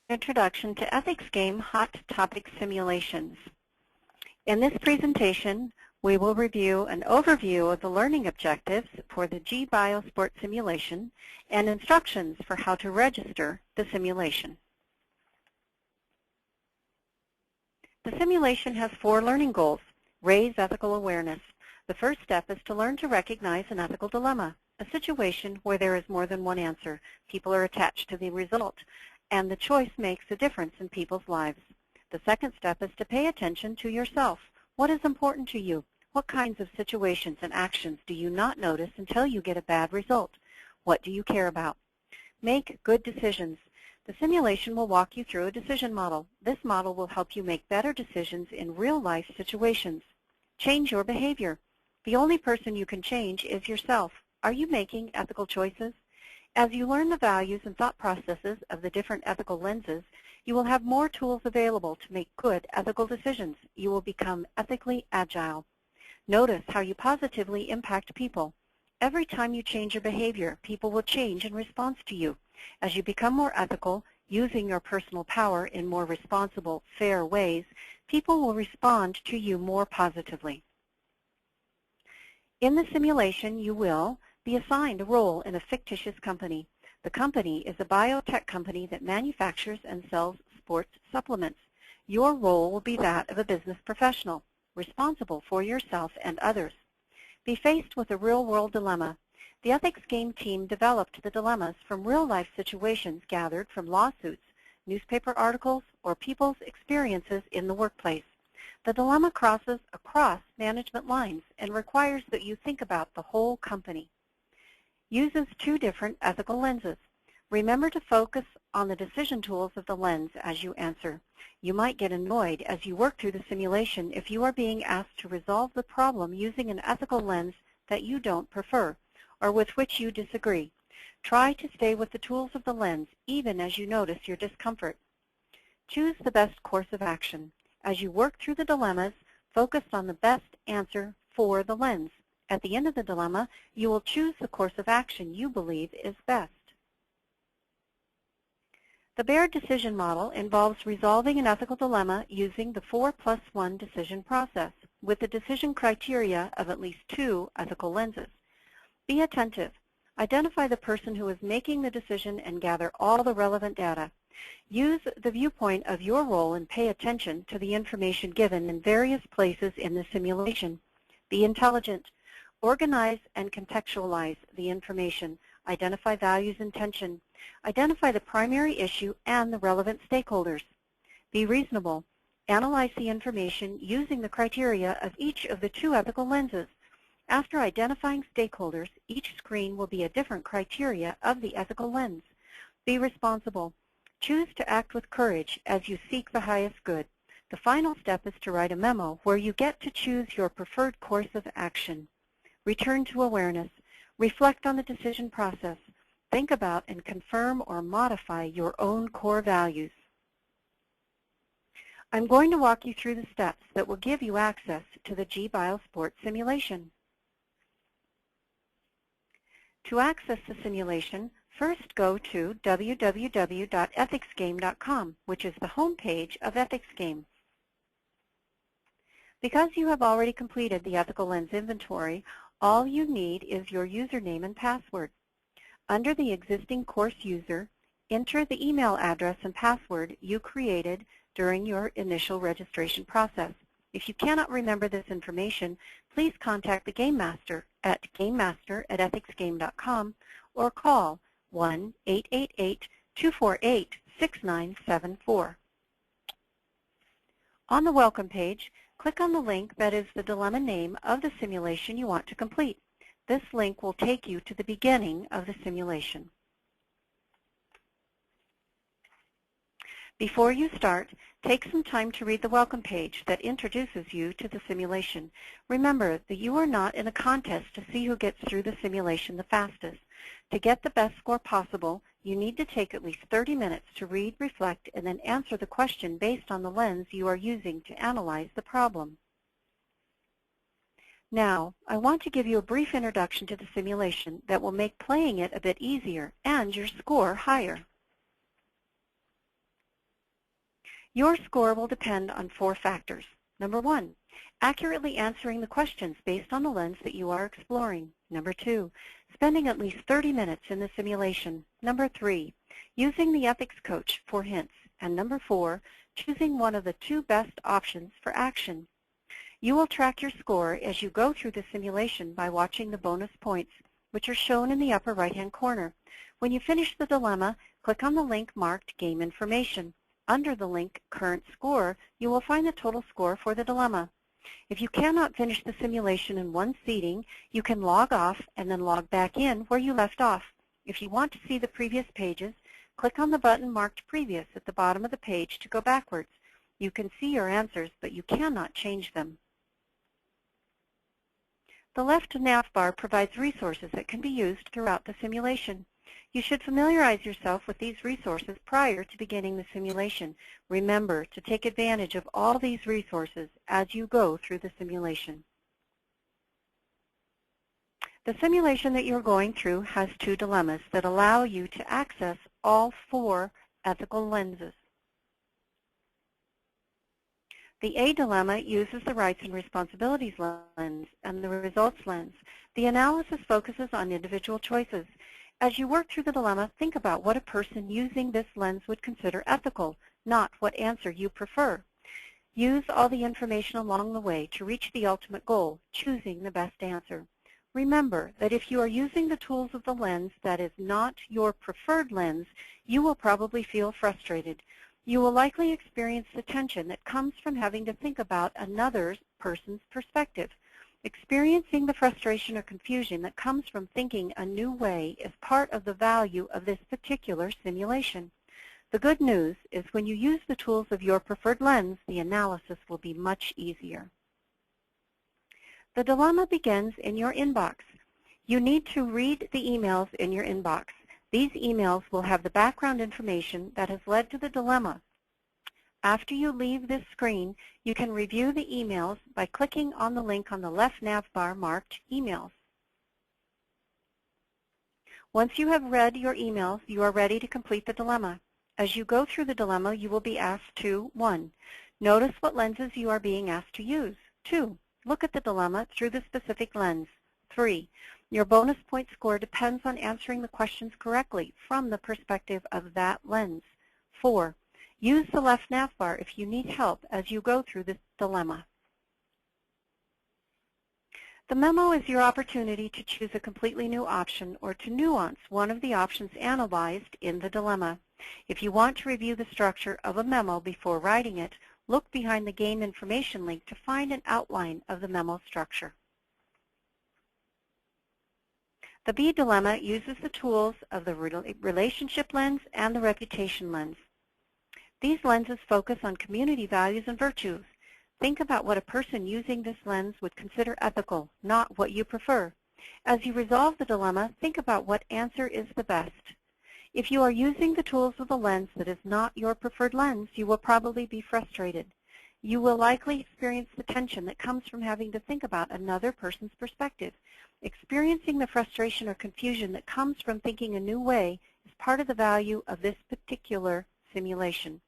Introduction to Ethics Game Hot Topic Simulations. In this presentation, we will review an overview of the learning objectives for the GBioSport simulation and instructions for how to register the simulation. The simulation has 4 learning goals. Raise ethical awareness. The first step is to learn to recognize an ethical dilemma, a situation where there is more than one answer. People are attached to the result, and the choice makes a difference in people's lives. The second step is to pay attention to yourself. What is important to you? What kinds of situations and actions do you not notice until you get a bad result? What do you care about? Make good decisions. The simulation will walk you through a decision model. This model will help you make better decisions in real-life situations. Change your behavior. The only person you can change is yourself. Are you making ethical choices? As you learn the values and thought processes of the different ethical lenses, you will have more tools available to make good ethical decisions. You will become ethically agile. Notice how you positively impact people. Every time you change your behavior, people will change in response to you. As you become more ethical, using your personal power in more responsible, fair ways, people will respond to you more positively. In the simulation, you will be assigned a role in a fictitious company. The company is a biotech company that manufactures and sells sports supplements. Your role will be that of a business professional, responsible for yourself and others. Be faced with a real-world dilemma. The Ethics Game team developed the dilemmas from real-life situations gathered from lawsuits, newspaper articles, or people's experiences in the workplace. The dilemma crosses across management lines and requires that you think about the whole company. Uses 2 different ethical lenses. Remember to focus on the decision tools of the lens as you answer. You might get annoyed as you work through the simulation if you are being asked to resolve the problem using an ethical lens that you don't prefer or with which you disagree. Try to stay with the tools of the lens even as you notice your discomfort. Choose the best course of action. As you work through the dilemmas, focus on the best answer for the lens. At the end of the dilemma, you will choose the course of action you believe is best. The Baird decision model involves resolving an ethical dilemma using the 4+1 decision process with the decision criteria of at least 2 ethical lenses. Be attentive. Identify the person who is making the decision and gather all the relevant data. Use the viewpoint of your role and pay attention to the information given in various places in the simulation. Be intelligent. Organize and contextualize the information. Identify values and tension. Identify the primary issue and the relevant stakeholders. Be reasonable. Analyze the information using the criteria of each of the 2 ethical lenses. After identifying stakeholders, each screen will be a different criteria of the ethical lens. Be responsible. Choose to act with courage as you seek the highest good. The final step is to write a memo where you get to choose your preferred course of action. Return to awareness. Reflect on the decision process. Think about and confirm or modify your own core values. I'm going to walk you through the steps that will give you access to the GBioSport simulation. To access the simulation, first go to www.ethicsgame.com, which is the home page of Ethics Game. Because you have already completed the ethical lens inventory, all you need is your username and password. Under the existing course user, enter the email address and password you created during your initial registration process. If you cannot remember this information, please contact the Game Master at gamemaster@ethicsgame.com or call 1-888-248-6974. On the Welcome page, click on the link that is the dilemma name of the simulation you want to complete. This link will take you to the beginning of the simulation. Before you start, take some time to read the Welcome page that introduces you to the simulation. Remember that you are not in a contest to see who gets through the simulation the fastest. To get the best score possible, you need to take at least 30 minutes to read, reflect, and then answer the question based on the lens you are using to analyze the problem. Now, I want to give you a brief introduction to the simulation that will make playing it a bit easier and your score higher. Your score will depend on 4 factors. Number 1, accurately answering the questions based on the lens that you are exploring. Number 2, spending at least 30 minutes in the simulation. Number 3, using the ethics coach for hints. And number 4, choosing one of the 2 best options for action. You will track your score as you go through the simulation by watching the bonus points, which are shown in the upper right-hand corner. When you finish the dilemma, click on the link marked Game Information. Under the link Current Score, you will find the total score for the dilemma. If you cannot finish the simulation in one seating, you can log off and then log back in where you left off. If you want to see the previous pages, click on the button marked Previous at the bottom of the page to go backwards. You can see your answers, but you cannot change them. The left nav bar provides resources that can be used throughout the simulation. You should familiarize yourself with these resources prior to beginning the simulation. Remember to take advantage of all these resources as you go through the simulation. The simulation that you're going through has 2 dilemmas that allow you to access all 4 ethical lenses. The A dilemma uses the rights and responsibilities lens and the results lens. The analysis focuses on individual choices. As you work through the dilemma, think about what a person using this lens would consider ethical, not what answer you prefer. Use all the information along the way to reach the ultimate goal, choosing the best answer. Remember that if you are using the tools of the lens that is not your preferred lens, you will probably feel frustrated. You will likely experience the tension that comes from having to think about another person's perspective. Experiencing the frustration or confusion that comes from thinking a new way is part of the value of this particular simulation. The good news is when you use the tools of your preferred lens, the analysis will be much easier. The dilemma begins in your inbox. You need to read the emails in your inbox. These emails will have the background information that has led to the dilemma. After you leave this screen, you can review the emails by clicking on the link on the left nav bar marked Emails. Once you have read your emails, you are ready to complete the dilemma. As you go through the dilemma, you will be asked to 1. Notice what lenses you are being asked to use. 2. Look at the dilemma through the specific lens. 3. Your bonus point score depends on answering the questions correctly from the perspective of that lens. 4. Use the left nav bar if you need help as you go through this dilemma. The memo is your opportunity to choose a completely new option or to nuance one of the options analyzed in the dilemma. If you want to review the structure of a memo before writing it, look behind the Game Information link to find an outline of the memo structure. The B dilemma uses the tools of the relationship lens and the reputation lens. These lenses focus on community values and virtues. Think about what a person using this lens would consider ethical, not what you prefer. As you resolve the dilemma, think about what answer is the best. If you are using the tools of the lens that is not your preferred lens, you will probably be frustrated. You will likely experience the tension that comes from having to think about another person's perspective. Experiencing the frustration or confusion that comes from thinking a new way is part of the value of this particular simulation.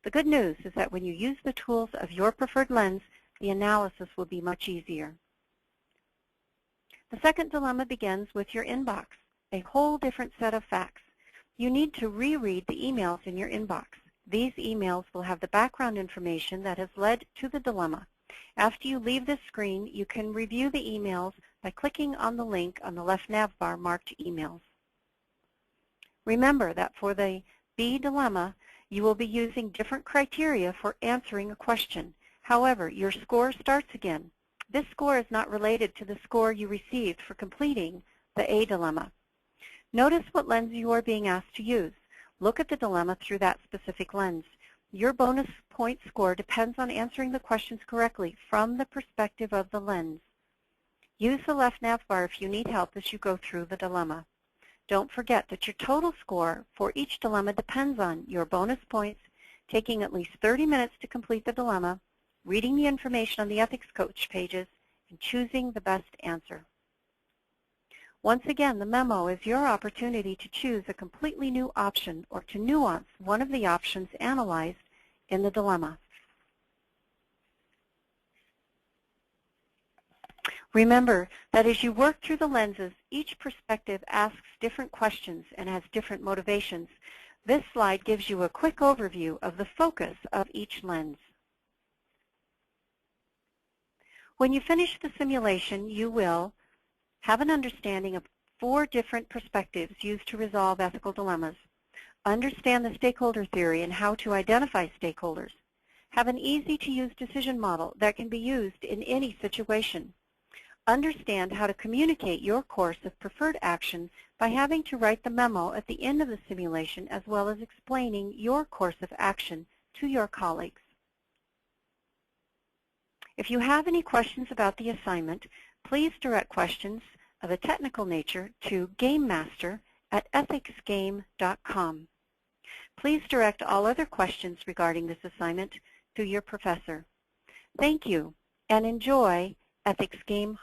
The good news is that when you use the tools of your preferred lens, the analysis will be much easier. The second dilemma begins with your inbox, a whole different set of facts. You need to reread the emails in your inbox. These emails will have the background information that has led to the dilemma. After you leave this screen, you can review the emails by clicking on the link on the left nav bar marked Emails. Remember that for the B dilemma, you will be using different criteria for answering a question. However, your score starts again. This score is not related to the score you received for completing the A dilemma. Notice what lens you are being asked to use. Look at the dilemma through that specific lens. Your bonus point score depends on answering the questions correctly from the perspective of the lens. Use the left nav bar if you need help as you go through the dilemma. Don't forget that your total score for each dilemma depends on your bonus points, taking at least 30 minutes to complete the dilemma, reading the information on the ethics coach pages, and choosing the best answer. Once again, the memo is your opportunity to choose a completely new option or to nuance one of the options analyzed in the dilemma. Remember that as you work through the lenses, each perspective asks different questions and has different motivations. This slide gives you a quick overview of the focus of each lens. When you finish the simulation, you will have an understanding of 4 different perspectives used to resolve ethical dilemmas, understand the stakeholder theory and how to identify stakeholders, have an easy-to-use decision model that can be used in any situation, understand how to communicate your course of preferred action by having to write the memo at the end of the simulation as well as explaining your course of action to your colleagues. If you have any questions about the assignment, please direct questions of a technical nature to gamemaster@ethicsgame.com. Please direct all other questions regarding this assignment to your professor. Thank you, and enjoy Ethics Game